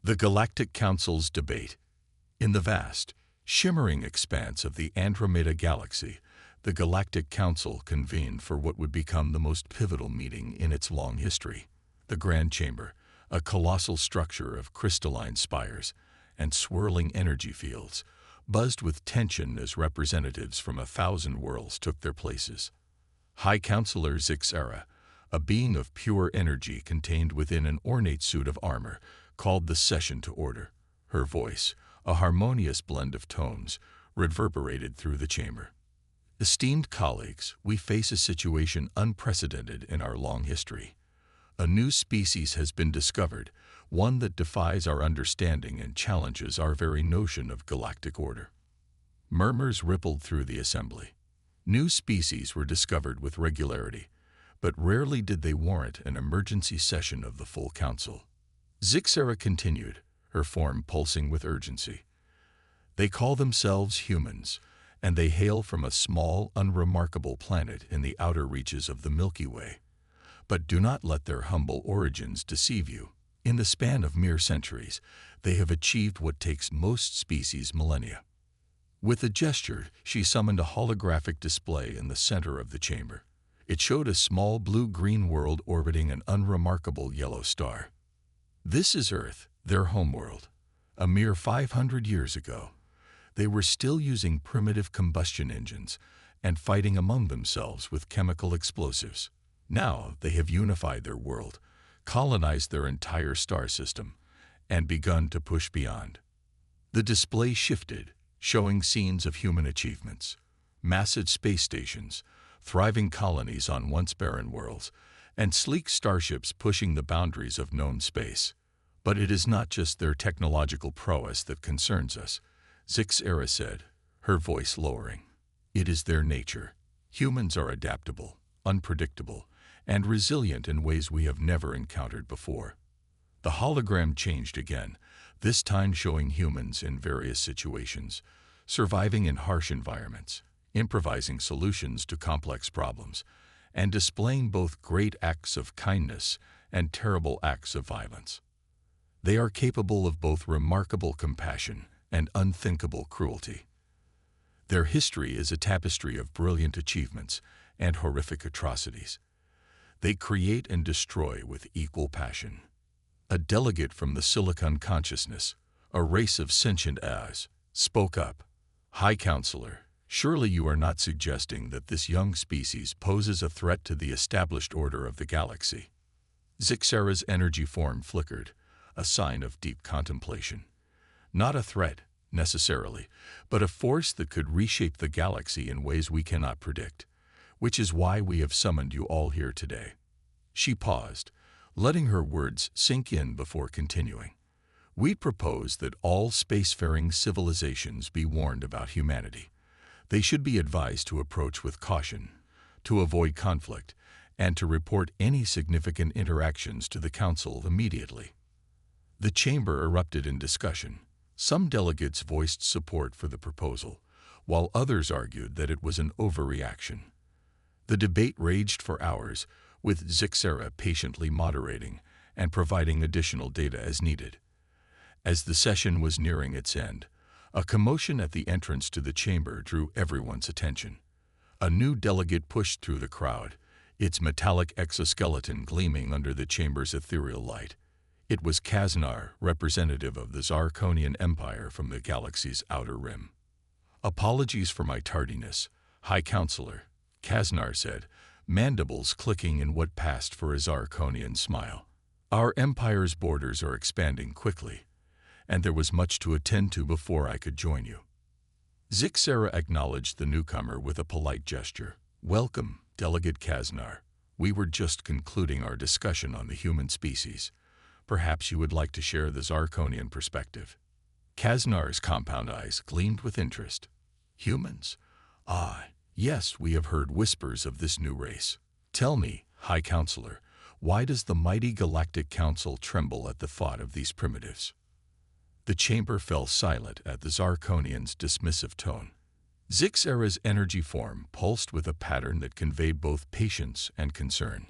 The Galactic Council's debate. In the vast, shimmering expanse of the Andromeda Galaxy, the Galactic Council convened for what would become the most pivotal meeting in its long history. The Grand Chamber, a colossal structure of crystalline spires and swirling energy fields, buzzed with tension as representatives from 1,000 worlds took their places. High Counselor Zixara, a being of pure energy contained within an ornate suit of armor, called the session to order. Her voice, a harmonious blend of tones, reverberated through the chamber. Esteemed colleagues, we face a situation unprecedented in our long history. A new species has been discovered, one that defies our understanding and challenges our very notion of galactic order. Murmurs rippled through the assembly. New species were discovered with regularity, but rarely did they warrant an emergency session of the full council. Zixara continued, her form pulsing with urgency. They call themselves humans, and they hail from a small, unremarkable planet in the outer reaches of the Milky Way. But do not let their humble origins deceive you. In the span of mere centuries, they have achieved what takes most species millennia. With a gesture, she summoned a holographic display in the center of the chamber. It showed a small blue-green world orbiting an unremarkable yellow star. This is Earth, their homeworld. A mere 500 years ago, they were still using primitive combustion engines and fighting among themselves with chemical explosives. Now they have unified their world, colonized their entire star system, and begun to push beyond. The display shifted, showing scenes of human achievements, massive space stations, thriving colonies on once barren worlds, and sleek starships pushing the boundaries of known space. But it is not just their technological prowess that concerns us, Zixara said, her voice lowering. It is their nature. Humans are adaptable, unpredictable, and resilient in ways we have never encountered before. The hologram changed again, this time showing humans in various situations, surviving in harsh environments, improvising solutions to complex problems, and displaying both great acts of kindness and terrible acts of violence. They are capable of both remarkable compassion and unthinkable cruelty. Their history is a tapestry of brilliant achievements and horrific atrocities. They create and destroy with equal passion. A delegate from the Silicon Consciousness, a race of sentient as, spoke up. High Counselor, surely you are not suggesting that this young species poses a threat to the established order of the galaxy. Zixara's energy form flickered, a sign of deep contemplation. Not a threat, necessarily, but a force that could reshape the galaxy in ways we cannot predict, which is why we have summoned you all here today. She paused, letting her words sink in before continuing. We propose that all spacefaring civilizations be warned about humanity. They should be advised to approach with caution, to avoid conflict, and to report any significant interactions to the Council immediately. The chamber erupted in discussion. Some delegates voiced support for the proposal, while others argued that it was an overreaction. The debate raged for hours, with Zixara patiently moderating and providing additional data as needed. As the session was nearing its end, a commotion at the entrance to the chamber drew everyone's attention. A new delegate pushed through the crowd, its metallic exoskeleton gleaming under the chamber's ethereal light. It was Kaznar, representative of the Zarkonian Empire from the galaxy's outer rim. Apologies for my tardiness, High Counselor, Kaznar said, mandibles clicking in what passed for a Zarkonian smile. Our empire's borders are expanding quickly, and there was much to attend to before I could join you. Zixara acknowledged the newcomer with a polite gesture. Welcome, Delegate Kaznar. We were just concluding our discussion on the human species. Perhaps you would like to share the Zarkonian perspective. Kaznar's compound eyes gleamed with interest. Humans? Ah, yes, we have heard whispers of this new race. Tell me, High Counselor, why does the mighty Galactic Council tremble at the thought of these primitives? The chamber fell silent at the Zarkonian's dismissive tone. Zixara's energy form pulsed with a pattern that conveyed both patience and concern.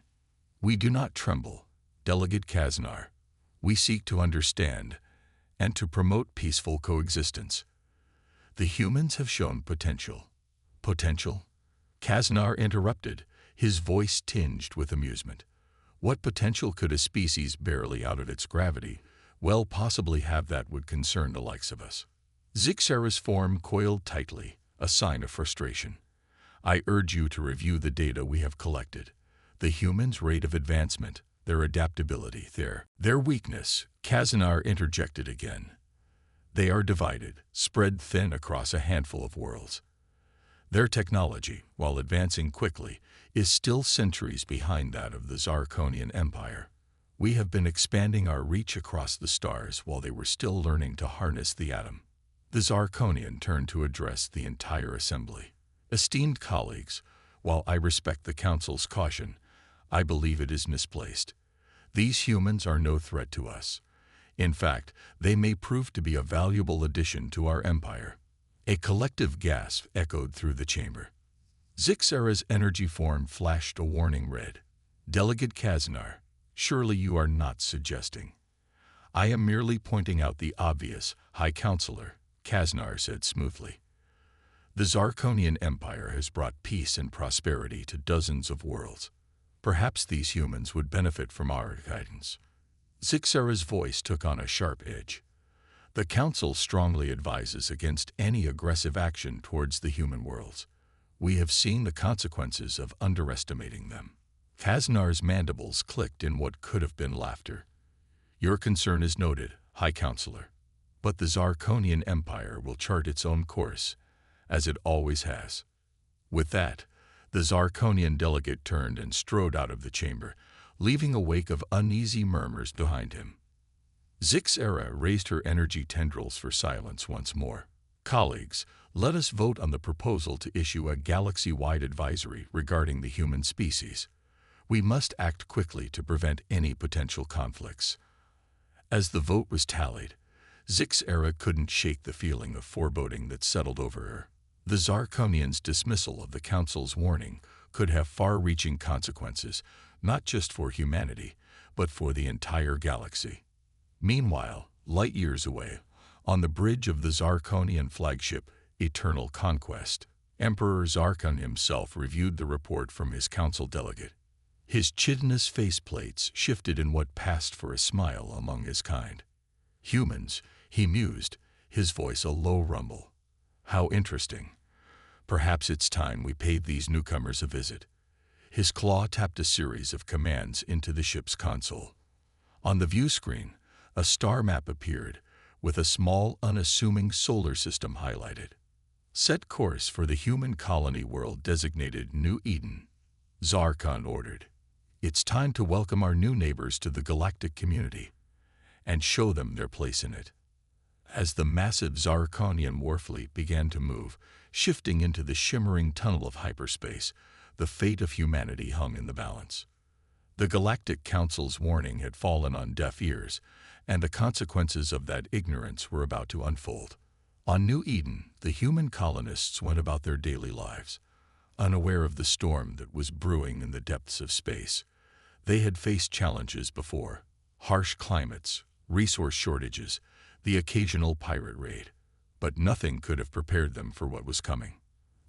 We do not tremble, Delegate Kaznar. We seek to understand, and to promote peaceful coexistence. The humans have shown potential. Potential? Kaznar interrupted, his voice tinged with amusement. What potential could a species barely out of its gravity well possibly have that would concern the likes of us? Zixara's form coiled tightly, a sign of frustration. I urge you to review the data we have collected. The humans' rate of advancement, their adaptability, their weakness. Kaznar interjected again. They are divided, spread thin across a handful of worlds. Their technology, while advancing quickly, is still centuries behind that of the Zarkonian Empire. We have been expanding our reach across the stars while they were still learning to harness the atom. The Zarkonian turned to address the entire assembly. Esteemed colleagues, while I respect the Council's caution, I believe it is misplaced. These humans are no threat to us. In fact, they may prove to be a valuable addition to our empire. A collective gasp echoed through the chamber. Zixara's energy form flashed a warning red. Delegate Kaznar, surely you are not suggesting. I am merely pointing out the obvious, High Counselor, Kaznar said smoothly. The Zarkonian Empire has brought peace and prosperity to dozens of worlds. Perhaps these humans would benefit from our guidance. Zixara's voice took on a sharp edge. The Council strongly advises against any aggressive action towards the human worlds. We have seen the consequences of underestimating them. Kaznar's mandibles clicked in what could have been laughter. Your concern is noted, High Counselor. But the Zarkonian Empire will chart its own course, as it always has. With that, the Zarkonian delegate turned and strode out of the chamber, leaving a wake of uneasy murmurs behind him. Zixara raised her energy tendrils for silence once more. Colleagues, let us vote on the proposal to issue a galaxy-wide advisory regarding the human species. We must act quickly to prevent any potential conflicts. As the vote was tallied, Zixara couldn't shake the feeling of foreboding that settled over her. The Zarkonians' dismissal of the Council's warning could have far-reaching consequences, not just for humanity, but for the entire galaxy. Meanwhile, light years away, on the bridge of the Zarkonian flagship, Eternal Conquest, Emperor Zarkon himself reviewed the report from his council delegate. His chitinous faceplates shifted in what passed for a smile among his kind. Humans, he mused, his voice a low rumble. How interesting. Perhaps it's time we paid these newcomers a visit. His claw tapped a series of commands into the ship's console. On the view screen, a star map appeared, with a small, unassuming solar system highlighted. Set course for the human colony world designated New Eden, Zarkon ordered. It's time to welcome our new neighbors to the galactic community, and show them their place in it. As the massive Zarkonian warfleet began to move, shifting into the shimmering tunnel of hyperspace, the fate of humanity hung in the balance. The Galactic Council's warning had fallen on deaf ears, and the consequences of that ignorance were about to unfold. On New Eden, the human colonists went about their daily lives, unaware of the storm that was brewing in the depths of space. They had faced challenges before: harsh climates, resource shortages, the occasional pirate raid. But nothing could have prepared them for what was coming.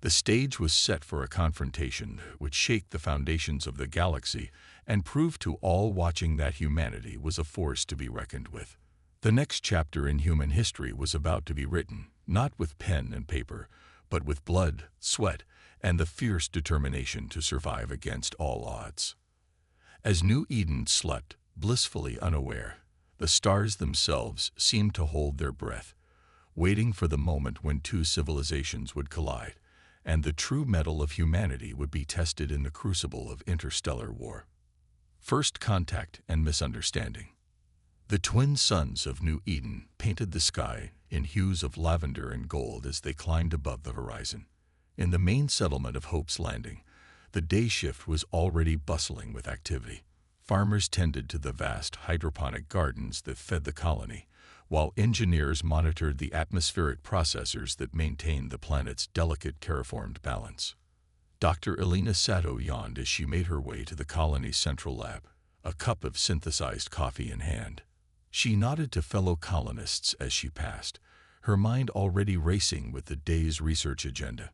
The stage was set for a confrontation that would shake the foundations of the galaxy and prove to all watching that humanity was a force to be reckoned with. The next chapter in human history was about to be written, not with pen and paper, but with blood, sweat, and the fierce determination to survive against all odds. As New Eden slept, blissfully unaware, the stars themselves seemed to hold their breath, waiting for the moment when two civilizations would collide, and the true mettle of humanity would be tested in the crucible of interstellar war. First contact and misunderstanding. The twin suns of New Eden painted the sky in hues of lavender and gold as they climbed above the horizon. In the main settlement of Hope's Landing, the day shift was already bustling with activity. Farmers tended to the vast hydroponic gardens that fed the colony, while engineers monitored the atmospheric processors that maintained the planet's delicate terraformed balance. Dr. Elena Sato yawned as she made her way to the colony's central lab, a cup of synthesized coffee in hand. She nodded to fellow colonists as she passed, her mind already racing with the day's research agenda.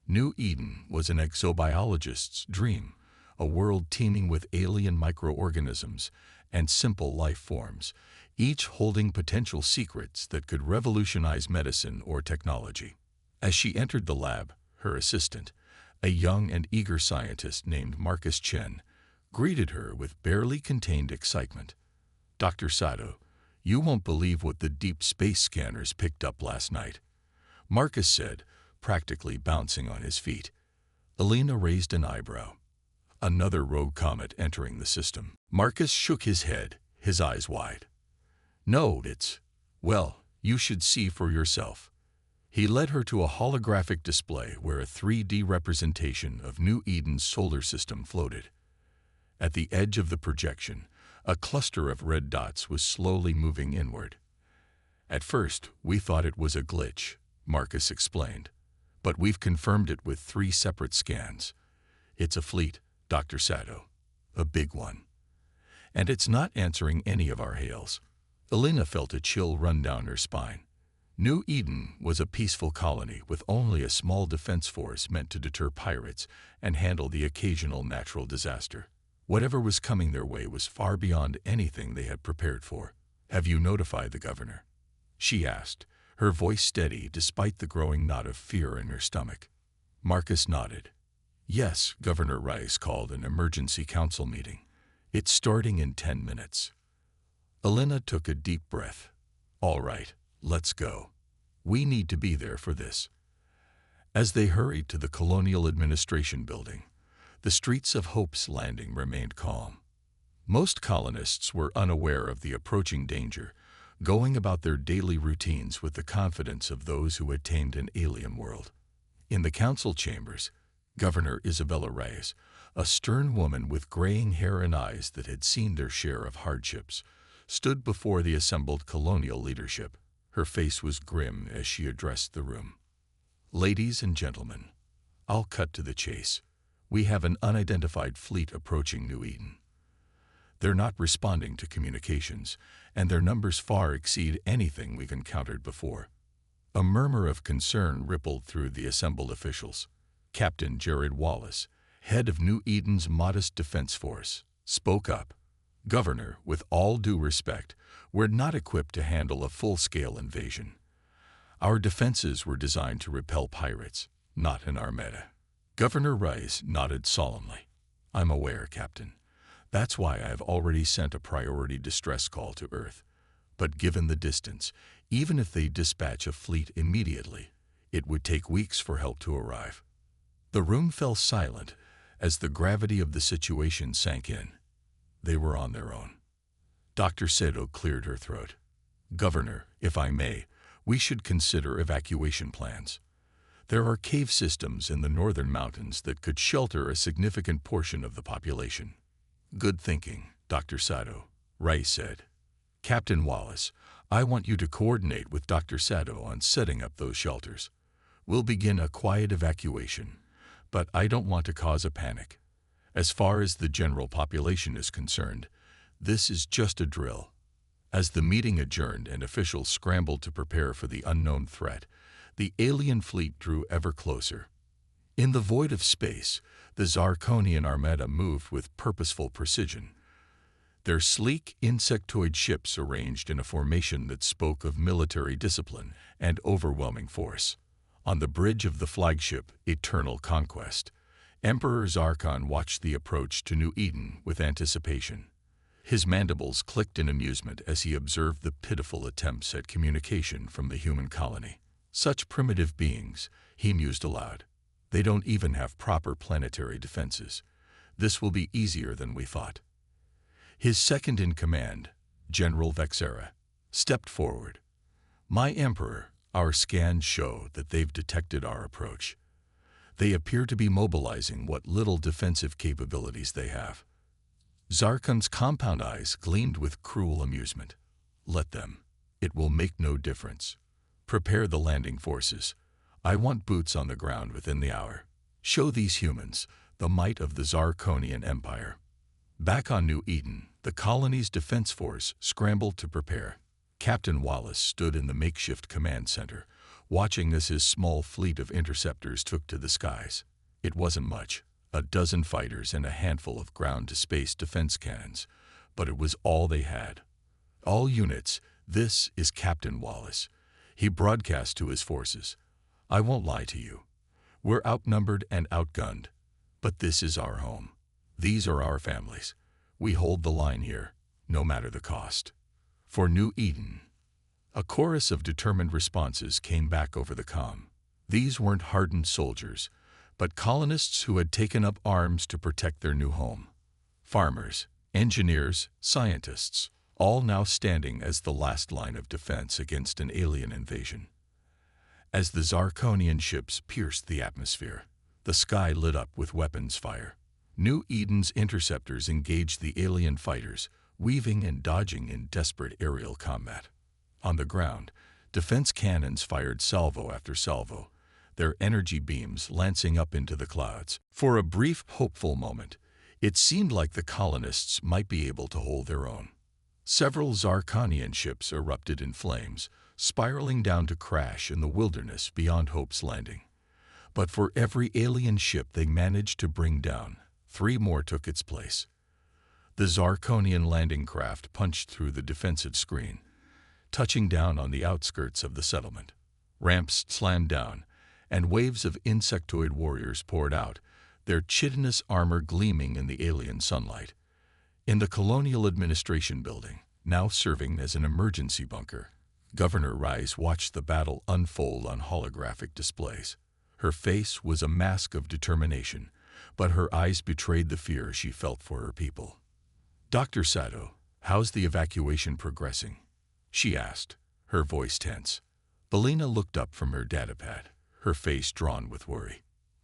New Eden was an exobiologist's dream, a world teeming with alien microorganisms and simple life forms, each holding potential secrets that could revolutionize medicine or technology. As she entered the lab, her assistant, a young and eager scientist named Marcus Chen, greeted her with barely contained excitement. "Dr. Sato, you won't believe what the deep space scanners picked up last night," Marcus said, practically bouncing on his feet. Elena raised an eyebrow. Another rogue comet entering the system. Marcus shook his head, his eyes wide. "No, well, you should see for yourself." He led her to a holographic display where a 3D representation of New Eden's solar system floated. At the edge of the projection, a cluster of red dots was slowly moving inward. "At first, we thought it was a glitch," Marcus explained, "but we've confirmed it with 3 separate scans. It's a fleet, Dr. Sato, a big one. And it's not answering any of our hails." Elena felt a chill run down her spine. New Eden was a peaceful colony with only a small defense force meant to deter pirates and handle the occasional natural disaster. Whatever was coming their way was far beyond anything they had prepared for. "Have you notified the governor?" she asked, her voice steady despite the growing knot of fear in her stomach. Marcus nodded. "Yes, Governor Rice called an emergency council meeting. It's starting in 10 minutes. Elena took a deep breath. "All right, let's go. We need to be there for this." As they hurried to the Colonial Administration Building, the streets of Hope's Landing remained calm. Most colonists were unaware of the approaching danger, going about their daily routines with the confidence of those who had tamed an alien world. In the council chambers, Governor Isabella Reyes, a stern woman with graying hair and eyes that had seen their share of hardships, stood before the assembled colonial leadership. Her face was grim as she addressed the room. "Ladies and gentlemen, I'll cut to the chase. We have an unidentified fleet approaching New Eden. They're not responding to communications, and their numbers far exceed anything we've encountered before." A murmur of concern rippled through the assembled officials. Captain Jared Wallace, head of New Eden's modest defense force, spoke up. "Governor, with all due respect, we're not equipped to handle a full-scale invasion. Our defenses were designed to repel pirates, not an armada." Governor Rice nodded solemnly. "I'm aware, Captain. That's why I have already sent a priority distress call to Earth. But given the distance, even if they dispatch a fleet immediately, it would take weeks for help to arrive." The room fell silent as the gravity of the situation sank in. They were on their own. Dr. Sato cleared her throat. "Governor, if I may, we should consider evacuation plans. There are cave systems in the northern mountains that could shelter a significant portion of the population." "Good thinking, Dr. Sato," Rice said. "Captain Wallace, I want you to coordinate with Dr. Sato on setting up those shelters. We'll begin a quiet evacuation, but I don't want to cause a panic. As far as the general population is concerned, this is just a drill." As the meeting adjourned and officials scrambled to prepare for the unknown threat, the alien fleet drew ever closer. In the void of space, the Zarkonian armada moved with purposeful precision. Their sleek, insectoid ships arranged in a formation that spoke of military discipline and overwhelming force. On the bridge of the flagship, Eternal Conquest, Emperor Zarkon watched the approach to New Eden with anticipation. His mandibles clicked in amusement as he observed the pitiful attempts at communication from the human colony. "Such primitive beings," he mused aloud. "They don't even have proper planetary defenses. This will be easier than we thought." His second-in-command, General Vexera, stepped forward. "My Emperor, our scans show that they've detected our approach. They appear to be mobilizing what little defensive capabilities they have." Zarkon's compound eyes gleamed with cruel amusement. "Let them. It will make no difference. Prepare the landing forces. I want boots on the ground within the hour. Show these humans the might of the Zarkonian Empire." Back on New Eden, the colony's defense force scrambled to prepare. Captain Wallace stood in the makeshift command center, watching as his small fleet of interceptors took to the skies. It wasn't much, a dozen fighters and a handful of ground-to-space defense cannons, but it was all they had. All units, this is Captain Wallace. He broadcast to his forces. I won't lie to you. We're outnumbered and outgunned, but this is our home. These are our families. We hold the line here, no matter the cost. For New Eden. A chorus of determined responses came back over the comm. These weren't hardened soldiers, but colonists who had taken up arms to protect their new home. Farmers, engineers, scientists, all now standing as the last line of defense against an alien invasion. As the Zarkonian ships pierced the atmosphere, the sky lit up with weapons fire. New Eden's interceptors engaged the alien fighters, weaving and dodging in desperate aerial combat. On the ground, defense cannons fired salvo after salvo, their energy beams lancing up into the clouds. For a brief, hopeful moment, it seemed like the colonists might be able to hold their own. Several Zarkonian ships erupted in flames, spiraling down to crash in the wilderness beyond Hope's Landing. But for every alien ship they managed to bring down, 3 more took its place. The Zarkonian landing craft punched through the defensive screen, touching down on the outskirts of the settlement. Ramps slammed down, and waves of insectoid warriors poured out, their chitinous armor gleaming in the alien sunlight. In the Colonial Administration Building, now serving as an emergency bunker, Governor Rice watched the battle unfold on holographic displays. Her face was a mask of determination, but her eyes betrayed the fear she felt for her people. "Dr. Sato, how's the evacuation progressing?" she asked, her voice tense. Belina looked up from her datapad, her face drawn with worry.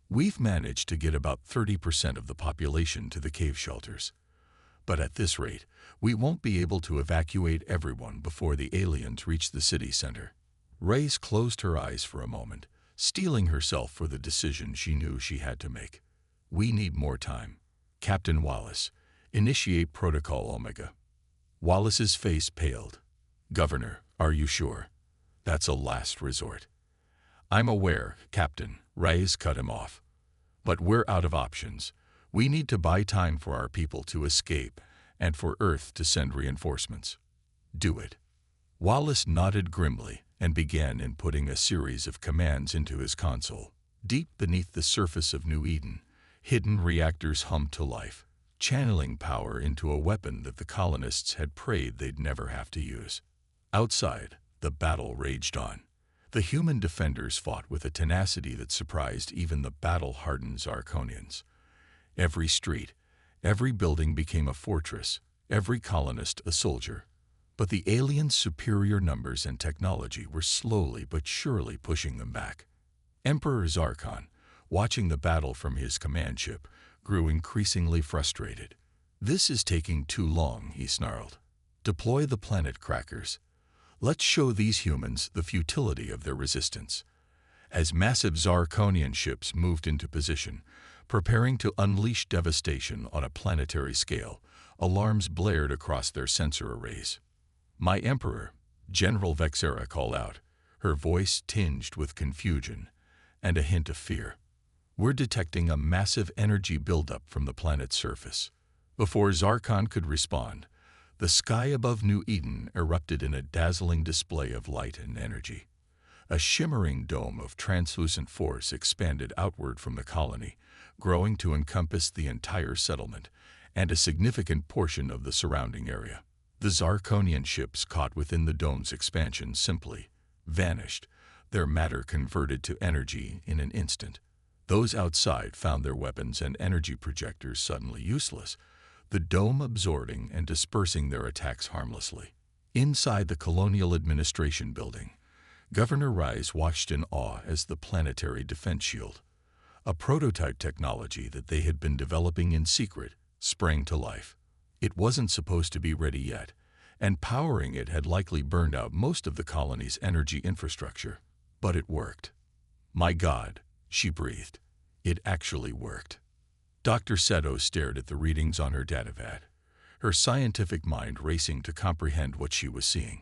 "We've managed to get about 30% of the population to the cave shelters. But at this rate, we won't be able to evacuate everyone before the aliens reach the city center." Reyes closed her eyes for a moment, steeling herself for the decision she knew she had to make. "We need more time. Captain Wallace, initiate Protocol Omega." Wallace's face paled. "Governor, are you sure? That's a last resort." "I'm aware, Captain," Reyes cut him off. "But we're out of options. We need to buy time for our people to escape and for Earth to send reinforcements." "Do it." Wallace nodded grimly and began inputting a series of commands into his console. Deep beneath the surface of New Eden, hidden reactors hummed to life, channeling power into a weapon that the colonists had prayed they'd never have to use. Outside, the battle raged on. The human defenders fought with a tenacity that surprised even the battle-hardened Zarkonians. Every street, every building became a fortress, every colonist a soldier. But the aliens' superior numbers and technology were slowly but surely pushing them back. Emperor Zarkon, watching the battle from his command ship, grew increasingly frustrated. "This is taking too long," he snarled. "Deploy the planet crackers. Let's show these humans the futility of their resistance." As massive Zarkonian ships moved into position, preparing to unleash devastation on a planetary scale, alarms blared across their sensor arrays. "My Emperor," General Vexera called out, her voice tinged with confusion and a hint of fear. "We're detecting a massive energy buildup from the planet's surface." Before Zarkon could respond, the sky above New Eden erupted in a dazzling display of light and energy. A shimmering dome of translucent force expanded outward from the colony, growing to encompass the entire settlement and a significant portion of the surrounding area. The Zarkonian ships caught within the dome's expansion simply vanished, their matter converted to energy in an instant. Those outside found their weapons and energy projectors suddenly useless, the dome absorbing and dispersing their attacks harmlessly. Inside the Colonial Administration Building, Governor Rice watched in awe as the planetary defense shield, a prototype technology that they had been developing in secret, sprang to life. It wasn't supposed to be ready yet, and powering it had likely burned out most of the colony's energy infrastructure. But it worked. "My God," she breathed. "It actually worked." Dr. Seto stared at the readings on her datavat, her scientific mind racing to comprehend what she was seeing.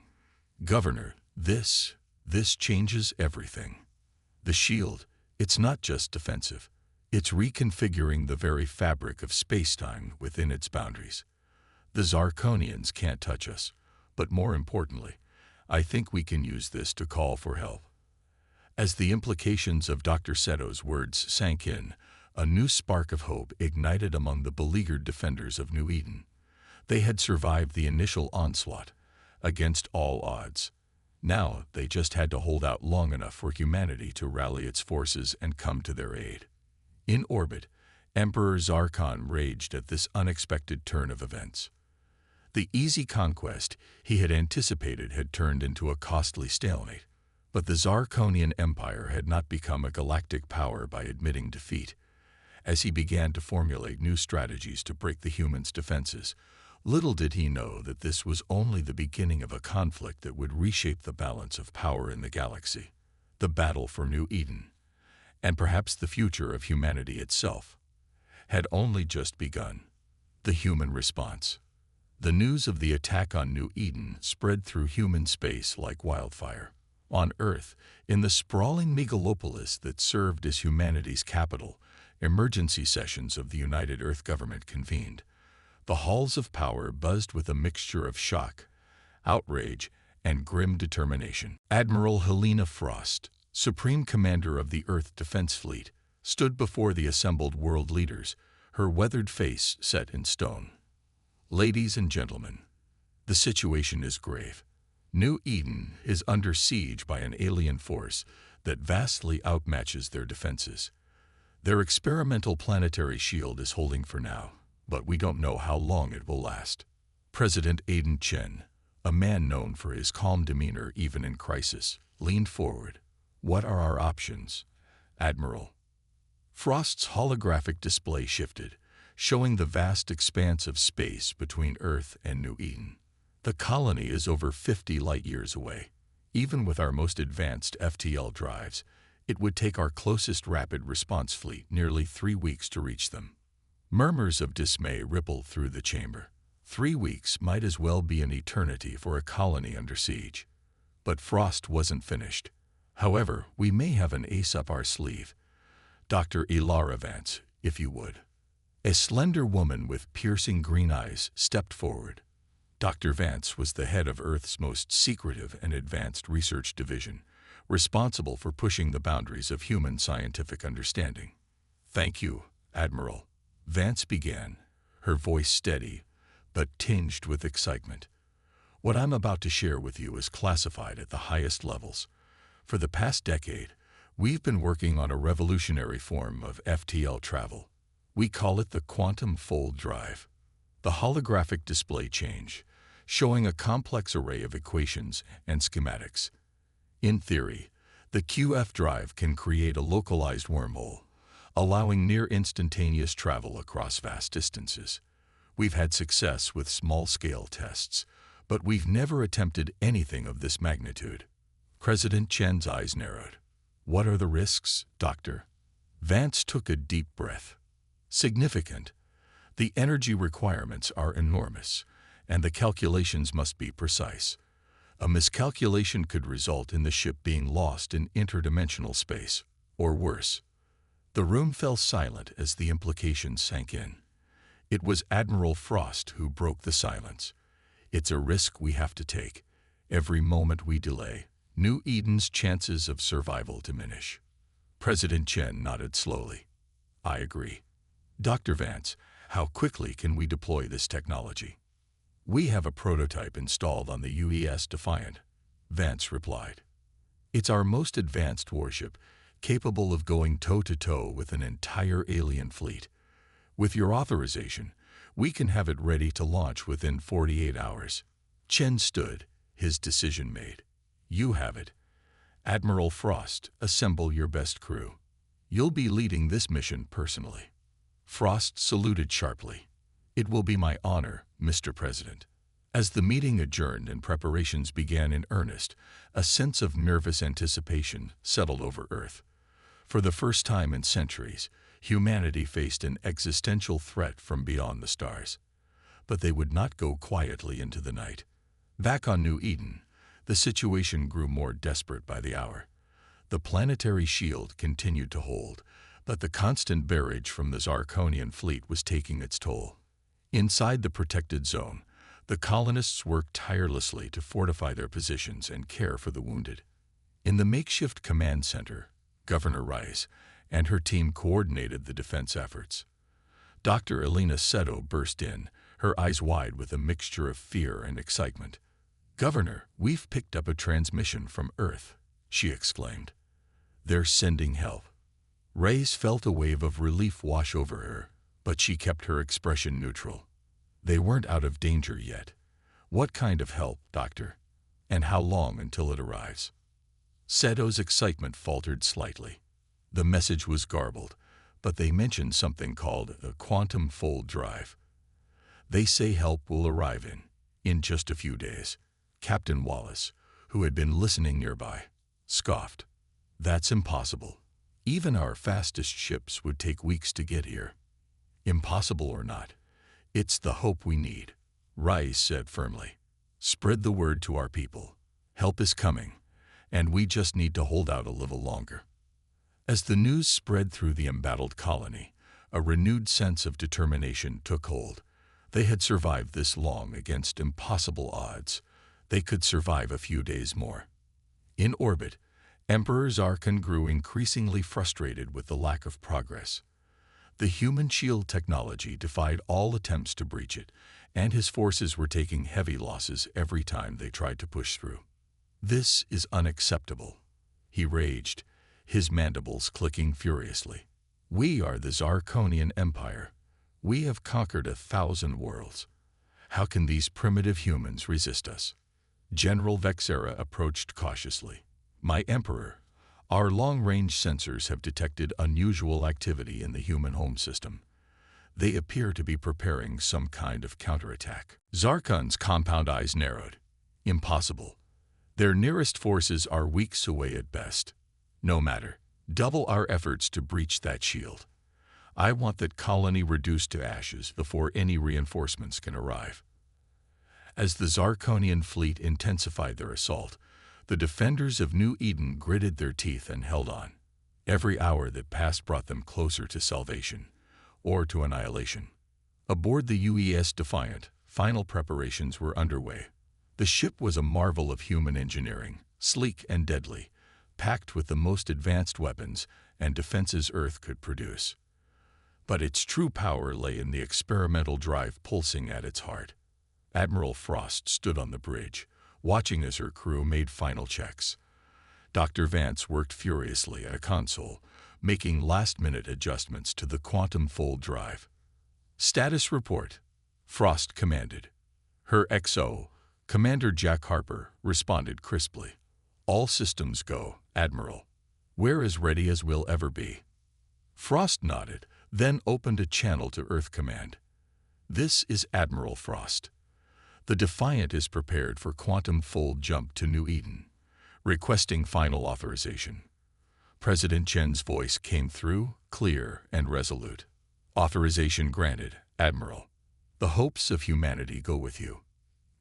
Governor, this changes everything. The shield, it's not just defensive. It's reconfiguring the very fabric of space-time within its boundaries. The Zarkonians can't touch us, but more importantly, I think we can use this to call for help. As the implications of Dr. Seto's words sank in, a new spark of hope ignited among the beleaguered defenders of New Eden. They had survived the initial onslaught, against all odds. Now they just had to hold out long enough for humanity to rally its forces and come to their aid. In orbit, Emperor Zarkon raged at this unexpected turn of events. The easy conquest he had anticipated had turned into a costly stalemate, but the Zarkonian Empire had not become a galactic power by admitting defeat. As he began to formulate new strategies to break the humans' defenses, little did he know that this was only the beginning of a conflict that would reshape the balance of power in the galaxy, the battle for New Eden, and perhaps the future of humanity itself, had only just begun. The human response. The news of the attack on New Eden spread through human space like wildfire. On Earth, in the sprawling megalopolis that served as humanity's capital, emergency sessions of the United Earth Government convened. The halls of power buzzed with a mixture of shock, outrage, and grim determination. Admiral Helena Frost, Supreme Commander of the Earth Defense Fleet, stood before the assembled world leaders, her weathered face set in stone. Ladies and gentlemen, the situation is grave. New Eden is under siege by an alien force that vastly outmatches their defenses. Their experimental planetary shield is holding for now, but we don't know how long it will last. President Aiden Chen, a man known for his calm demeanor even in crisis, leaned forward. What are our options, Admiral? Frost's holographic display shifted, showing the vast expanse of space between Earth and New Eden. The colony is over 50 light-years away. Even with our most advanced FTL drives, it would take our closest rapid response fleet nearly 3 weeks to reach them. Murmurs of dismay rippled through the chamber. 3 weeks might as well be an eternity for a colony under siege. But Frost wasn't finished. However, we may have an ace up our sleeve. Dr. Ilara Vance, if you would. A slender woman with piercing green eyes stepped forward. Dr. Vance was the head of Earth's most secretive and advanced research division, responsible for pushing the boundaries of human scientific understanding. Thank you, Admiral. Vance began, her voice steady, but tinged with excitement. What I'm about to share with you is classified at the highest levels. For the past decade, we've been working on a revolutionary form of FTL travel. We call it the Quantum Fold Drive. The holographic display change, showing a complex array of equations and schematics. In theory, the QF drive can create a localized wormhole, allowing near-instantaneous travel across vast distances. We've had success with small-scale tests, but we've never attempted anything of this magnitude. President Chen's eyes narrowed. What are the risks, Doctor? Vance took a deep breath. Significant. The energy requirements are enormous, and the calculations must be precise. A miscalculation could result in the ship being lost in interdimensional space, or worse. The room fell silent as the implications sank in. It was Admiral Frost who broke the silence. It's a risk we have to take. Every moment we delay, New Eden's chances of survival diminish. President Chen nodded slowly. I agree. Dr. Vance, how quickly can we deploy this technology? We have a prototype installed on the UES Defiant, Vance replied. It's our most advanced warship, capable of going toe-to-toe with an entire alien fleet. With your authorization, we can have it ready to launch within 48 hours. Chen stood, his decision made. You have it. Admiral Frost, assemble your best crew. You'll be leading this mission personally. Frost saluted sharply. It will be my honor, Mr. President. As the meeting adjourned and preparations began in earnest, a sense of nervous anticipation settled over Earth. For the first time in centuries, Humanity faced an existential threat from beyond the stars. But they would not go quietly into the night. Back on New Eden, the situation grew more desperate by the hour. The planetary shield continued to hold, but the constant barrage from the Zarkonian fleet was taking its toll. Inside the protected zone, the colonists worked tirelessly to fortify their positions and care for the wounded. In the makeshift command center, Governor Rice and her team coordinated the defense efforts. Dr. Elena Seto burst in, her eyes wide with a mixture of fear and excitement. "Governor, we've picked up a transmission from Earth," she exclaimed. "They're sending help." Rice felt a wave of relief wash over her, but she kept her expression neutral. They weren't out of danger yet. "What kind of help, Doctor? And how long until it arrives?" Seto's excitement faltered slightly. The message was garbled, but they mentioned something called a quantum fold drive. "They say help will arrive in just a few days." Captain Wallace, who had been listening nearby, scoffed. "That's impossible. Even our fastest ships would take weeks to get here." "Impossible or not, it's the hope we need," Rice said firmly. "Spread the word to our people. Help is coming, and we just need to hold out a little longer." As the news spread through the embattled colony, a renewed sense of determination took hold. They had survived this long against impossible odds. They could survive a few days more. In orbit, Emperor Zarkon grew increasingly frustrated with the lack of progress. The human shield technology defied all attempts to breach it, and his forces were taking heavy losses every time they tried to push through. "This is unacceptable," he raged, his mandibles clicking furiously. "We are the Zarkonian Empire. We have conquered 1,000 worlds. How can these primitive humans resist us?" General Vexera approached cautiously. "My Emperor, our long-range sensors have detected unusual activity in the human home system. They appear to be preparing some kind of counterattack." Zarkon's compound eyes narrowed. "Impossible. Their nearest forces are weeks away at best. No matter. Double our efforts to breach that shield. I want that colony reduced to ashes before any reinforcements can arrive." As the Zarkonian fleet intensified their assault, the defenders of New Eden gritted their teeth and held on. Every hour that passed brought them closer to salvation, or to annihilation. Aboard the UES Defiant, final preparations were underway. The ship was a marvel of human engineering, sleek and deadly, packed with the most advanced weapons and defenses Earth could produce. But its true power lay in the experimental drive pulsing at its heart. Admiral Frost stood on the bridge, watching as her crew made final checks. Dr. Vance worked furiously at a console, making last-minute adjustments to the quantum fold drive. "Status report," Frost commanded. Her XO, Commander Jack Harper, responded crisply. "All systems go, Admiral. We're as ready as we'll ever be." Frost nodded, then opened a channel to Earth Command. "This is Admiral Frost. The Defiant is prepared for quantum fold jump to New Eden, requesting final authorization." President Chen's voice came through, clear and resolute. "Authorization granted, Admiral. The hopes of humanity go with you.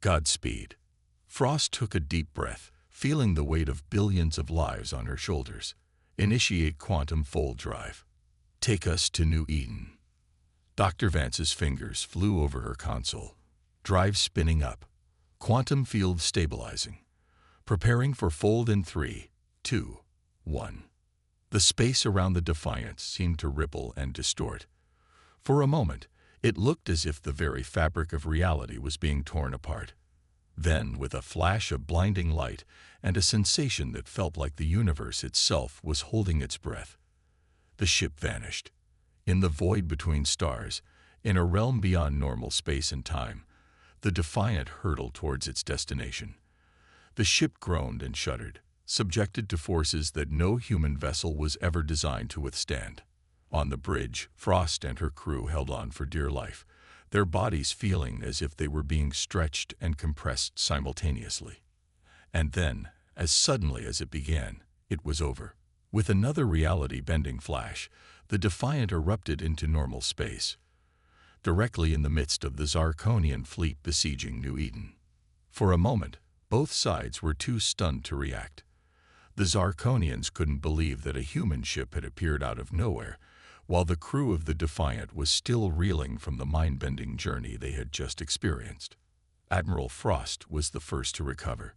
Godspeed." Frost took a deep breath, feeling the weight of billions of lives on her shoulders. "Initiate quantum fold drive. Take us to New Eden." Dr. Vance's fingers flew over her console. Drive spinning up. Quantum field stabilizing. Preparing for fold in 3, 2, 1. The space around the Defiant seemed to ripple and distort. For a moment, it looked as if the very fabric of reality was being torn apart. Then, with a flash of blinding light and a sensation that felt like the universe itself was holding its breath, the ship vanished. In the void between stars, in a realm beyond normal space and time, the Defiant hurtled towards its destination. The ship groaned and shuddered, subjected to forces that no human vessel was ever designed to withstand. On the bridge, Frost and her crew held on for dear life, their bodies feeling as if they were being stretched and compressed simultaneously. And then, as suddenly as it began, it was over. With another reality-bending flash, the Defiant erupted into normal space, directly in the midst of the Zarkonian fleet besieging New Eden. For a moment, both sides were too stunned to react. The Zarkonians couldn't believe that a human ship had appeared out of nowhere, while the crew of the Defiant was still reeling from the mind-bending journey they had just experienced. Admiral Frost was the first to recover.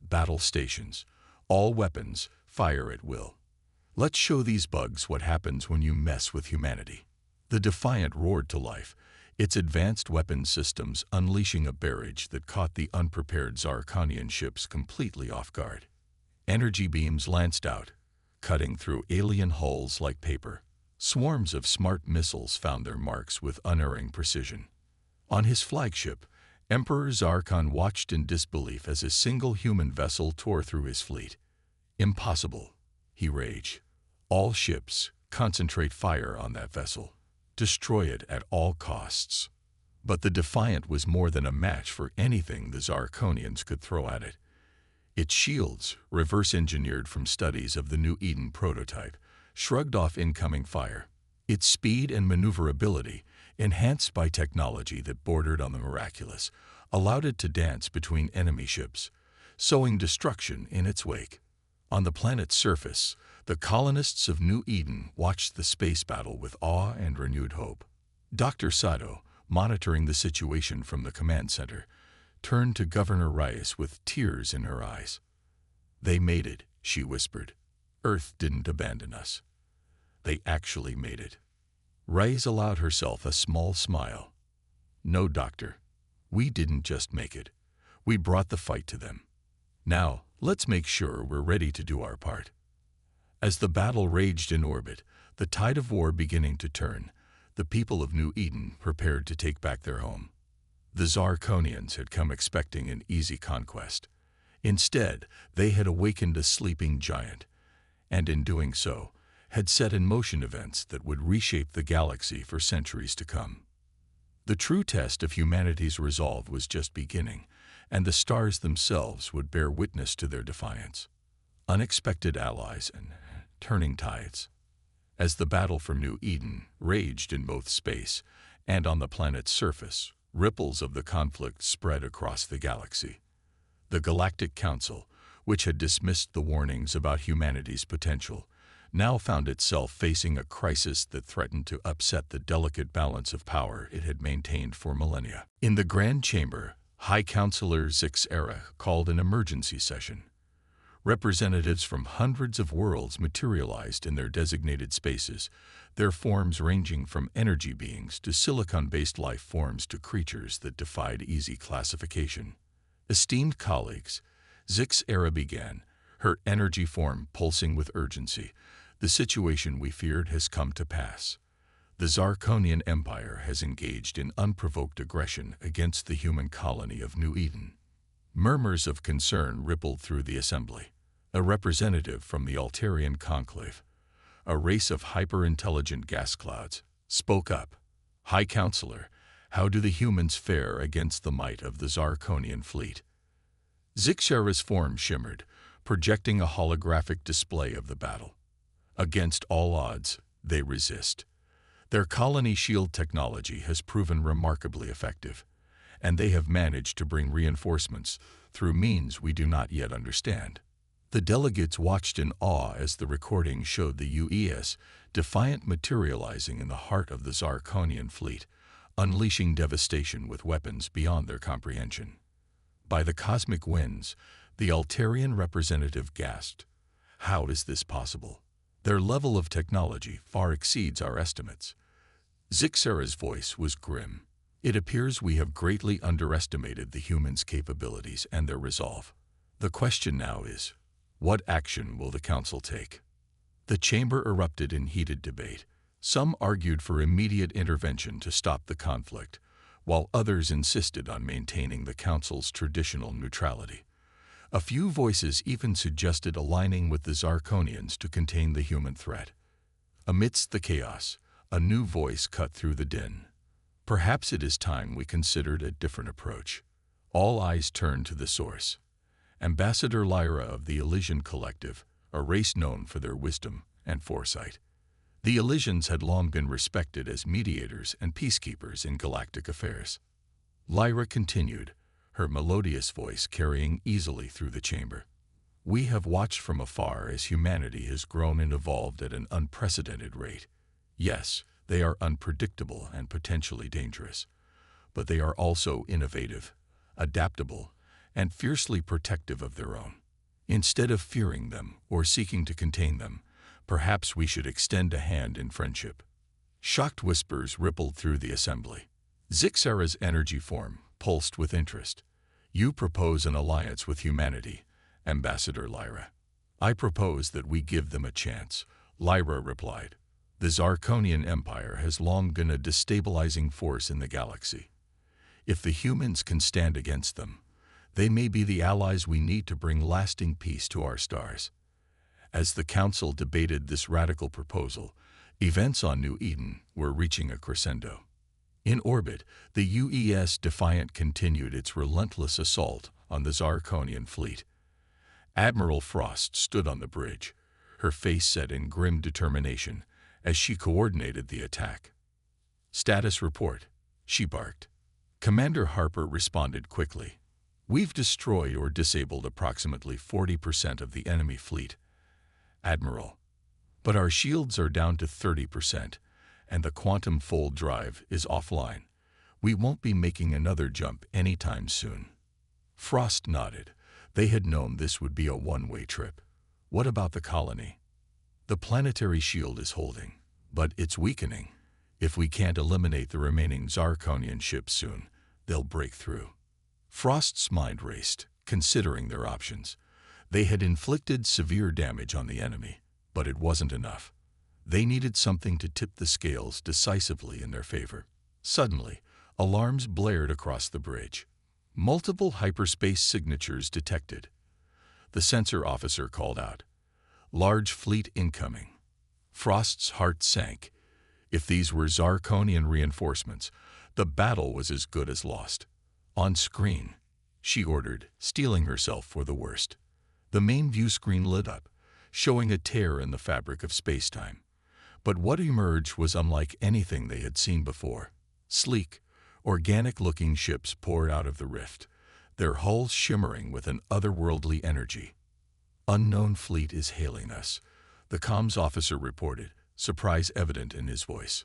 Battle stations. All weapons, fire at will. Let's show these bugs what happens when you mess with humanity. The Defiant roared to life, its advanced weapon systems unleashing a barrage that caught the unprepared Zarkonian ships completely off guard. Energy beams lanced out, cutting through alien hulls like paper. Swarms of smart missiles found their marks with unerring precision. On his flagship, Emperor Zarkon watched in disbelief as a single human vessel tore through his fleet. "Impossible," he raged. "All ships, concentrate fire on that vessel. Destroy it at all costs." But the Defiant was more than a match for anything the Zarkonians could throw at it. Its shields, reverse-engineered from studies of the New Eden prototype, shrugged off incoming fire. Its speed and maneuverability, enhanced by technology that bordered on the miraculous, allowed it to dance between enemy ships, sowing destruction in its wake. On the planet's surface, the colonists of New Eden watched the space battle with awe and renewed hope. Dr. Sato, monitoring the situation from the command center, turned to Governor Reyes with tears in her eyes. "They made it," she whispered. "Earth didn't abandon us. They actually made it." Reyes allowed herself a small smile. "No, Doctor. We didn't just make it. We brought the fight to them. Now, let's make sure we're ready to do our part." As the battle raged in orbit, the tide of war beginning to turn, the people of New Eden prepared to take back their home. The Zarkonians had come expecting an easy conquest. Instead, they had awakened a sleeping giant, and in doing so, had set in motion events that would reshape the galaxy for centuries to come. The true test of humanity's resolve was just beginning, and the stars themselves would bear witness to their defiance. Unexpected allies and turning tides. As the battle for New Eden raged in both space and on the planet's surface, ripples of the conflict spread across the galaxy. The Galactic Council, which had dismissed the warnings about humanity's potential, now found itself facing a crisis that threatened to upset the delicate balance of power it had maintained for millennia. In the Grand Chamber, High Counselor Zix Era called an emergency session. Representatives from hundreds of worlds materialized in their designated spaces, their forms ranging from energy beings to silicon-based life forms to creatures that defied easy classification. "Esteemed colleagues," Zix Era began, her energy form pulsing with urgency, "the situation we feared has come to pass. The Zarkonian Empire has engaged in unprovoked aggression against the human colony of New Eden." Murmurs of concern rippled through the assembly. A representative from the Altarian Conclave, a race of hyper-intelligent gas clouds, spoke up. "High Counselor, how do the humans fare against the might of the Zarkonian fleet?" Zixara's form shimmered, projecting a holographic display of the battle. "Against all odds, they resist. Their colony shield technology has proven remarkably effective, and they have managed to bring reinforcements through means we do not yet understand." The delegates watched in awe as the recording showed the UES Defiant materializing in the heart of the Zarkonian fleet, unleashing devastation with weapons beyond their comprehension. By the cosmic winds, the Altarian representative gasped, "How is this possible? Their level of technology far exceeds our estimates." Zixara's voice was grim. "It appears we have greatly underestimated the humans' capabilities and their resolve. The question now is, what action will the Council take?" The chamber erupted in heated debate. Some argued for immediate intervention to stop the conflict, while others insisted on maintaining the Council's traditional neutrality. A few voices even suggested aligning with the Zarkonians to contain the human threat. Amidst the chaos, a new voice cut through the din. "Perhaps it is time we considered a different approach." All eyes turned to the source. Ambassador Lyra of the Elysian Collective, a race known for their wisdom and foresight. The Elysians had long been respected as mediators and peacekeepers in galactic affairs. Lyra continued, her melodious voice carrying easily through the chamber. We have watched from afar as humanity has grown and evolved at an unprecedented rate. Yes, they are unpredictable and potentially dangerous, but they are also innovative, adaptable, and fiercely protective of their own. Instead of fearing them or seeking to contain them, perhaps we should extend a hand in friendship. Shocked whispers rippled through the assembly. Zixara's energy form pulsed with interest. You propose an alliance with humanity, Ambassador Lyra. I propose that we give them a chance, Lyra replied. The Zarkonian Empire has long been a destabilizing force in the galaxy. If the humans can stand against them, they may be the allies we need to bring lasting peace to our stars. As the Council debated this radical proposal, events on New Eden were reaching a crescendo. In orbit, the UES Defiant continued its relentless assault on the Zarkonian fleet. Admiral Frost stood on the bridge, her face set in grim determination as she coordinated the attack. Status report, she barked. Commander Harper responded quickly. We've destroyed or disabled approximately 40% of the enemy fleet, Admiral. But our shields are down to 30%, and the quantum fold drive is offline. We won't be making another jump anytime soon. Frost nodded. They had known this would be a one-way trip. What about the colony? The planetary shield is holding, but it's weakening. If we can't eliminate the remaining Zarkonian ships soon, they'll break through. Frost's mind raced, considering their options. They had inflicted severe damage on the enemy, but it wasn't enough. They needed something to tip the scales decisively in their favor. Suddenly, alarms blared across the bridge. Multiple hyperspace signatures detected. The sensor officer called out, "Large fleet incoming." Frost's heart sank. If these were Zarkonian reinforcements, the battle was as good as lost. On screen, she ordered, steeling herself for the worst. The main view screen lit up, showing a tear in the fabric of spacetime. But what emerged was unlike anything they had seen before. Sleek, organic-looking ships poured out of the rift, their hulls shimmering with an otherworldly energy. "Unknown fleet is hailing us," the comms officer reported, surprise evident in his voice.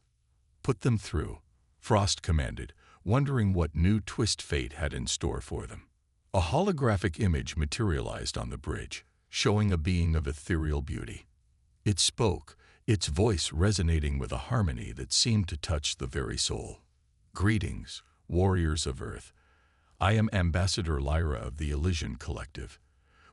"Put them through," Frost commanded, wondering what new twist fate had in store for them. A holographic image materialized on the bridge, showing a being of ethereal beauty. It spoke, its voice resonating with a harmony that seemed to touch the very soul. "Greetings, warriors of Earth. I am Ambassador Lyra of the Elysian Collective.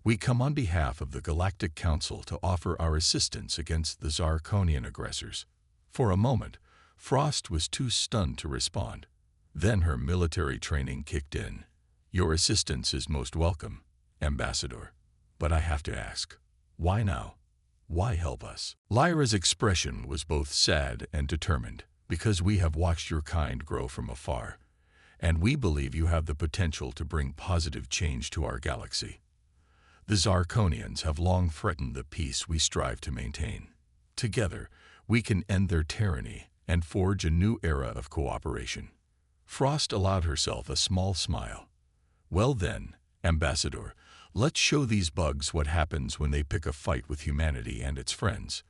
We come on behalf of the Galactic Council to offer our assistance against the Zarkonian aggressors." For a moment, Frost was too stunned to respond. Then her military training kicked in. "Your assistance is most welcome, Ambassador. But I have to ask, why now? Why help us?" Lyra's expression was both sad and determined. "Because we have watched your kind grow from afar, and we believe you have the potential to bring positive change to our galaxy. The Zarkonians have long threatened the peace we strive to maintain. Together, we can end their tyranny and forge a new era of cooperation." Frost allowed herself a small smile. "Well then, Ambassador, let's show these bugs what happens when they pick a fight with humanity and its friends."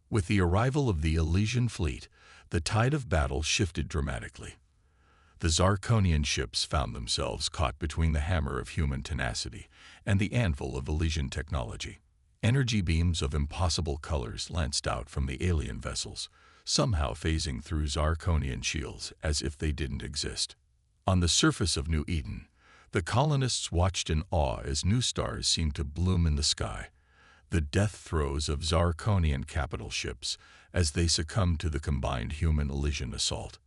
With the arrival of the Elysian fleet, the tide of battle shifted dramatically. The Zarkonian ships found themselves caught between the hammer of human tenacity and the anvil of Elysian technology. Energy beams of impossible colors lanced out from the alien vessels, somehow phasing through Zarkonian shields as if they didn't exist. On the surface of New Eden, the colonists watched in awe as new stars seemed to bloom in the sky, the death throes of Zarkonian capital ships as they succumbed to the combined human-Elysian assault.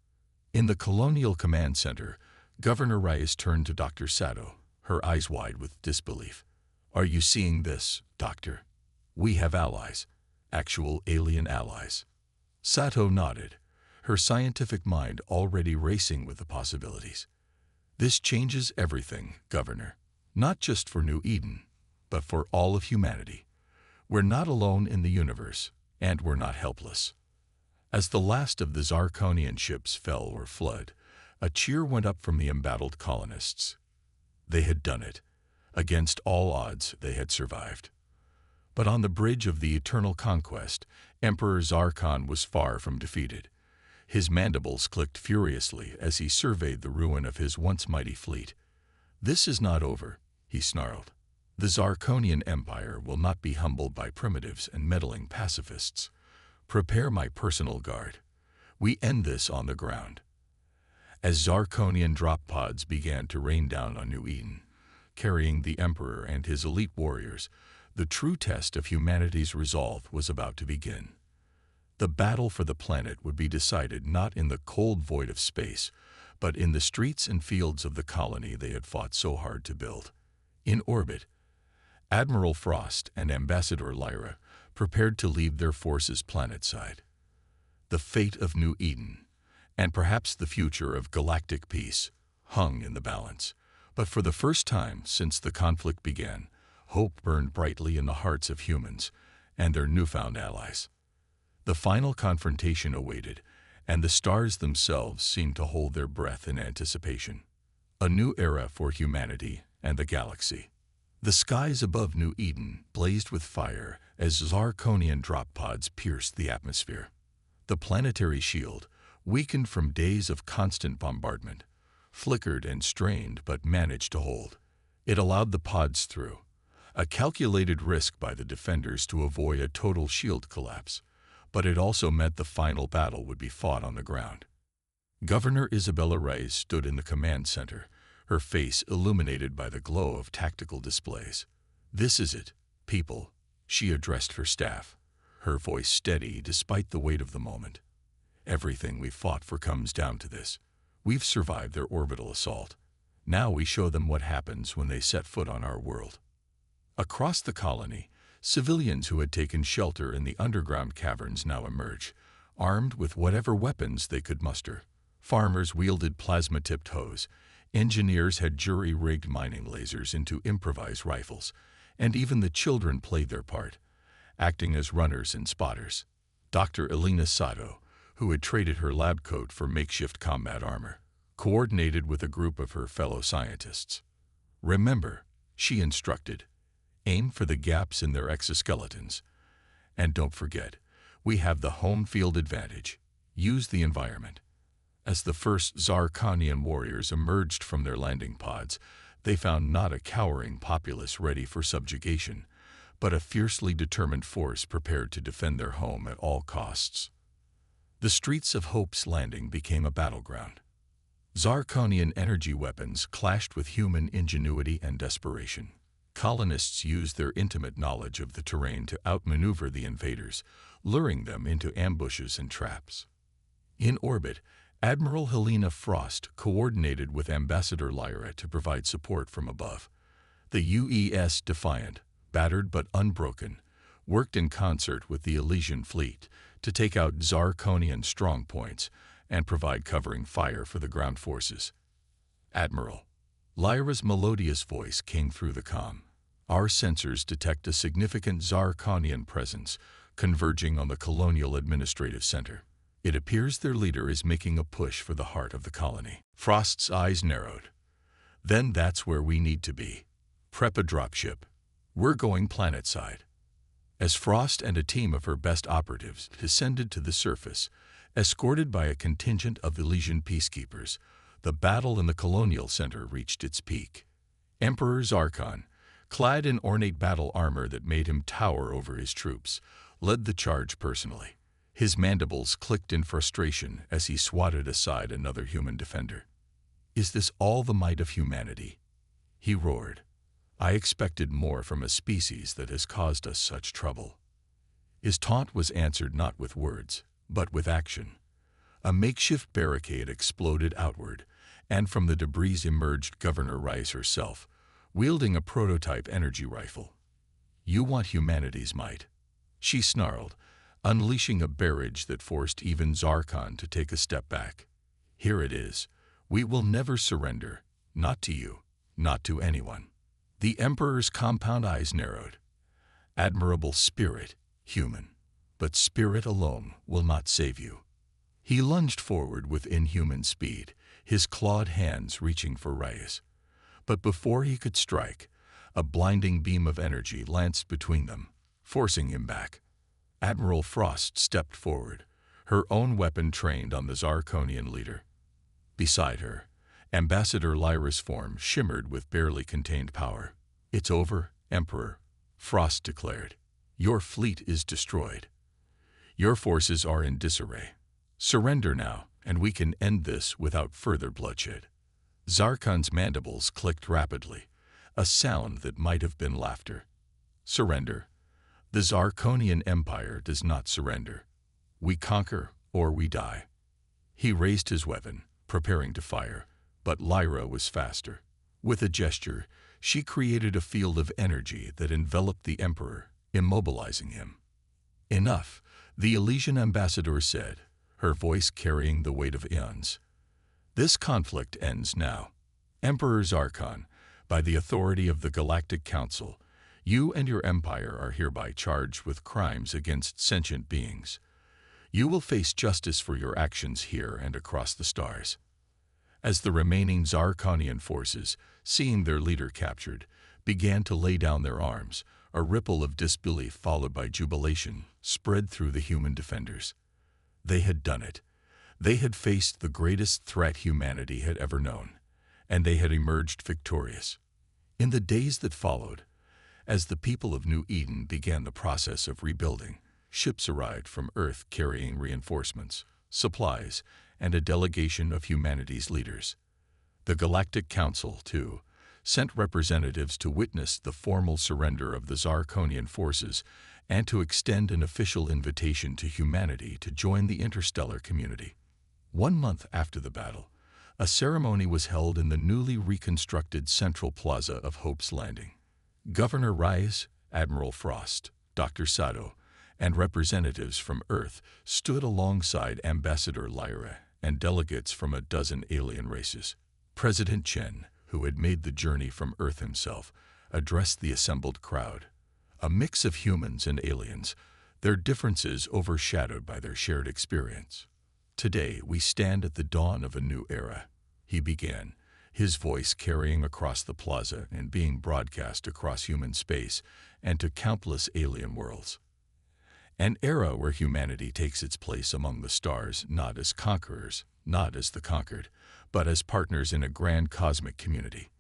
In the Colonial Command Center, Governor Reyes turned to Dr. Sato, her eyes wide with disbelief. "Are you seeing this, Doctor? We have allies, actual alien allies." Sato nodded, her scientific mind already racing with the possibilities. "This changes everything, Governor. Not just for New Eden, but for all of humanity. We're not alone in the universe, and we're not helpless. As the last of the Zarkonian ships fell or fled, a cheer went up from the embattled colonists. They had done it. Against all odds, they had survived. But on the bridge of the eternal conquest, Emperor Zarkon was far from defeated. His mandibles clicked furiously as he surveyed the ruin of his once mighty fleet. "This is not over," he snarled. "The Zarkonian Empire will not be humbled by primitives and meddling pacifists. Prepare my personal guard. We end this on the ground." As Zarkonian drop pods began to rain down on New Eden, carrying the Emperor and his elite warriors, the true test of humanity's resolve was about to begin. The battle for the planet would be decided not in the cold void of space, but in the streets and fields of the colony they had fought so hard to build. In orbit, Admiral Frost and Ambassador Lyra prepared to lead their forces planetside. The fate of New Eden, and perhaps the future of galactic peace, hung in the balance. But for the first time since the conflict began, hope burned brightly in the hearts of humans and their newfound allies. The final confrontation awaited, and the stars themselves seemed to hold their breath in anticipation. A new era for humanity and the galaxy. The skies above New Eden blazed with fire as Zarkonian drop pods pierced the atmosphere. The planetary shield, weakened from days of constant bombardment, flickered and strained but managed to hold. It allowed the pods through, a calculated risk by the defenders to avoid a total shield collapse, but it also meant the final battle would be fought on the ground. Governor Isabella Reyes stood in the command center, her face illuminated by the glow of tactical displays. "This is it, people," she addressed her staff, her voice steady despite the weight of the moment. "Everything we fought for comes down to this. We've survived their orbital assault. Now we show them what happens when they set foot on our world." Across the colony, civilians who had taken shelter in the underground caverns now emerged, armed with whatever weapons they could muster. Farmers wielded plasma-tipped hoes, engineers had jury-rigged mining lasers into improvised rifles, and even the children played their part, acting as runners and spotters. Dr. Elena Sato, who had traded her lab coat for makeshift combat armor, coordinated with a group of her fellow scientists. "Remember," she instructed, "aim for the gaps in their exoskeletons. And don't forget, we have the home field advantage. Use the environment." As the first Zarkonian warriors emerged from their landing pods, they found not a cowering populace ready for subjugation, but a fiercely determined force prepared to defend their home at all costs. The streets of Hope's Landing became a battleground. Zarkonian energy weapons clashed with human ingenuity and desperation. Colonists used their intimate knowledge of the terrain to outmaneuver the invaders, luring them into ambushes and traps. In orbit, Admiral Helena Frost coordinated with Ambassador Lyra to provide support from above. The UES Defiant, battered but unbroken, worked in concert with the Elysian fleet to take out Zarkonian strongpoints and provide covering fire for the ground forces. "Admiral," Lyra's melodious voice came through the comm. "Our sensors detect a significant Zarkonian presence converging on the colonial administrative center. It appears their leader is making a push for the heart of the colony." Frost's eyes narrowed. "Then that's where we need to be. Prep a dropship. We're going planetside." As Frost and a team of her best operatives descended to the surface, escorted by a contingent of Elysian peacekeepers, the battle in the colonial center reached its peak. Emperor Zarkon, clad in ornate battle armor that made him tower over his troops, led the charge personally. His mandibles clicked in frustration as he swatted aside another human defender. "Is this all the might of humanity?" he roared. "I expected more from a species that has caused us such trouble." His taunt was answered not with words, but with action. A makeshift barricade exploded outward, and from the debris emerged Governor Rice herself, wielding a prototype energy rifle. "You want humanity's might," she snarled, unleashing a barrage that forced even Zarkon to take a step back. "Here it is. We will never surrender, not to you, not to anyone." The Emperor's compound eyes narrowed. Admirable spirit, human, but spirit alone will not save you. He lunged forward with inhuman speed, his clawed hands reaching for Reyes. But before he could strike, a blinding beam of energy lanced between them, forcing him back. Admiral Frost stepped forward, her own weapon trained on the Zarkonian leader. Beside her, Ambassador Lyra's form shimmered with barely contained power. "It's over, Emperor," Frost declared. "Your fleet is destroyed. Your forces are in disarray. Surrender now, and we can end this without further bloodshed." Zarkon's mandibles clicked rapidly, a sound that might have been laughter. "Surrender? The Zarkonian Empire does not surrender. We conquer or we die." He raised his weapon, preparing to fire, but Lyra was faster. With a gesture, she created a field of energy that enveloped the Emperor, immobilizing him. "Enough," the Elysian ambassador said, her voice carrying the weight of eons. "This conflict ends now. Emperor Zarkon, by the authority of the Galactic Council, you and your empire are hereby charged with crimes against sentient beings. You will face justice for your actions here and across the stars." As the remaining Zarkonian forces, seeing their leader captured, began to lay down their arms, a ripple of disbelief followed by jubilation spread through the human defenders. They had done it. They had faced the greatest threat humanity had ever known, and they had emerged victorious. In the days that followed, as the people of New Eden began the process of rebuilding, ships arrived from Earth carrying reinforcements, supplies, and a delegation of humanity's leaders. The Galactic Council, too, sent representatives to witness the formal surrender of the Zarkonian forces and to extend an official invitation to humanity to join the interstellar community. 1 month after the battle, a ceremony was held in the newly reconstructed Central Plaza of Hope's Landing. Governor Reyes, Admiral Frost, Dr. Sado, and representatives from Earth stood alongside Ambassador Lyra and delegates from a dozen alien races. President Chen, who had made the journey from Earth himself, addressed the assembled crowd. A mix of humans and aliens, their differences overshadowed by their shared experience. "Today we stand at the dawn of a new era," he began, his voice carrying across the plaza and being broadcast across human space and to countless alien worlds. "An era where humanity takes its place among the stars, not as conquerors, not as the conquered, but as partners in a grand cosmic community."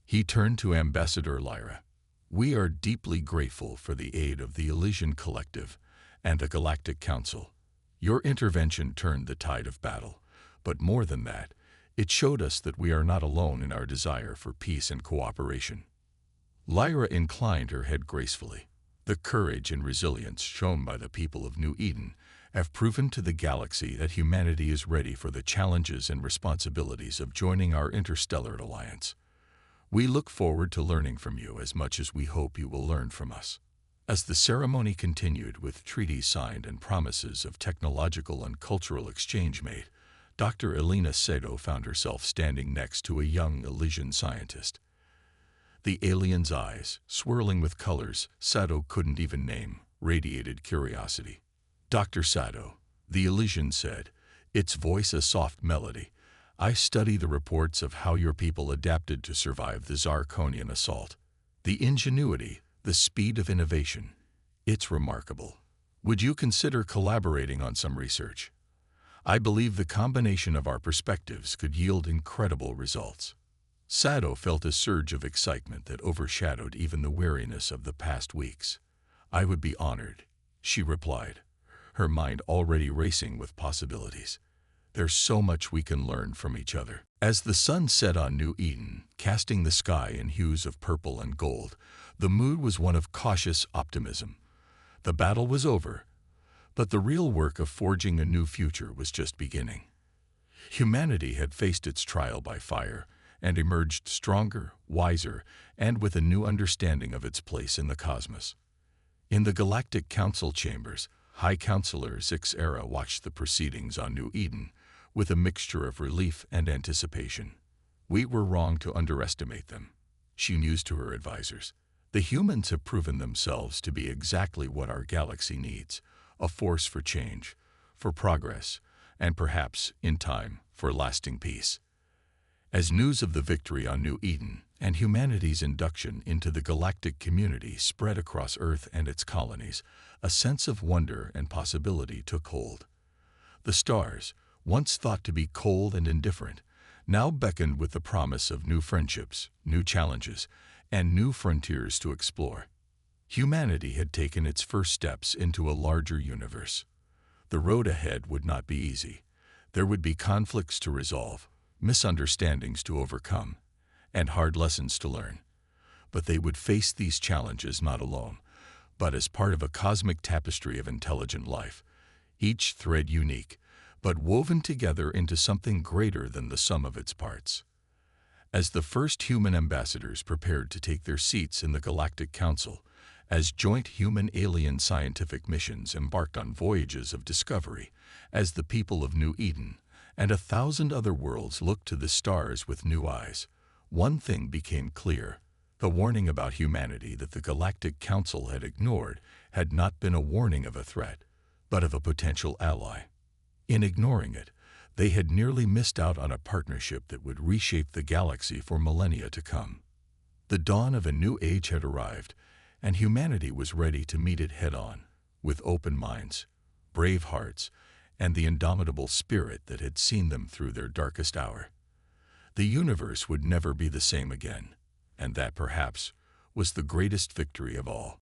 He turned to Ambassador Lyra. "We are deeply grateful for the aid of the Elysian Collective and the Galactic Council. Your intervention turned the tide of battle, but more than that, it showed us that we are not alone in our desire for peace and cooperation." Lyra inclined her head gracefully. "The courage and resilience shown by the people of New Eden have proven to the galaxy that humanity is ready for the challenges and responsibilities of joining our interstellar alliance. We look forward to learning from you as much as we hope you will learn from us." As the ceremony continued with treaties signed and promises of technological and cultural exchange made, Dr. Elena Sado found herself standing next to a young Elysian scientist. The alien's eyes, swirling with colors Sado couldn't even name, radiated curiosity. "Dr. Sado," the Elysian said, its voice a soft melody, "I study the reports of how your people adapted to survive the Zarkonian assault. The ingenuity, the speed of innovation. It's remarkable. Would you consider collaborating on some research? I believe the combination of our perspectives could yield incredible results." Sado felt a surge of excitement that overshadowed even the weariness of the past weeks. "I would be honored," she replied, her mind already racing with possibilities. "There's so much we can learn from each other." As the sun set on New Eden, casting the sky in hues of purple and gold, the mood was one of cautious optimism. The battle was over, but the real work of forging a new future was just beginning. Humanity had faced its trial by fire and emerged stronger, wiser, and with a new understanding of its place in the cosmos. In the Galactic Council chambers, High Counselor Zixera watched the proceedings on New Eden with a mixture of relief and anticipation. "We were wrong to underestimate them," she mused to her advisors. The humans have proven themselves to be exactly what our galaxy needs, a force for change, for progress, and perhaps, in time, for lasting peace. As news of the victory on New Eden and humanity's induction into the galactic community spread across Earth and its colonies, a sense of wonder and possibility took hold. The stars, once thought to be cold and indifferent, now beckoned with the promise of new friendships, new challenges, and new frontiers to explore. Humanity had taken its first steps into a larger universe. The road ahead would not be easy. There would be conflicts to resolve, misunderstandings to overcome, and hard lessons to learn. But they would face these challenges not alone, but as part of a cosmic tapestry of intelligent life, each thread unique, but woven together into something greater than the sum of its parts. As the first human ambassadors prepared to take their seats in the Galactic Council, as joint human-alien scientific missions embarked on voyages of discovery, as the people of New Eden and 1,000 other worlds looked to the stars with new eyes, one thing became clear. The warning about humanity that the Galactic Council had ignored had not been a warning of a threat, but of a potential ally. In ignoring it, they had nearly missed out on a partnership that would reshape the galaxy for millennia to come. The dawn of a new age had arrived, and humanity was ready to meet it head-on, with open minds, brave hearts, and the indomitable spirit that had seen them through their darkest hour. The universe would never be the same again, and that perhaps was the greatest victory of all.